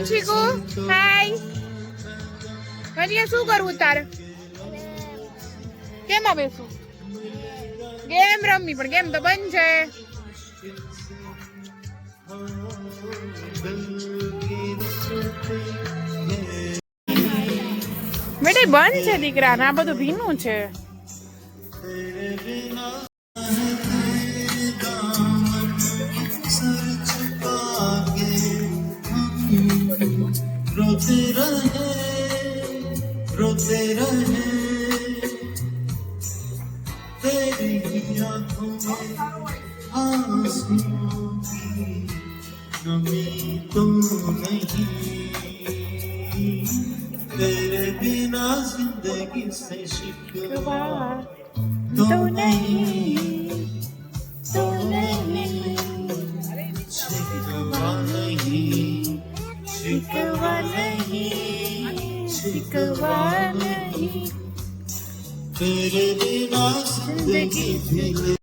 વંશિકુ હાય વંશિકા શું કરવું તારે કેમાં બેસું ગેમ રમવી પણ ગેમ તો બંધ છે બેટા બંધ છે દીકરા ને આ બધું ભીનું છે रोते रहे तेरी आंखों में आंसुओं की नमी तो नहीं तेरे बिना जिंदगी से शिकवा तो नहीं शिकवा नहीं शिकवा नहीं शिकवा नहीं तेरे बिना जिंदगी भी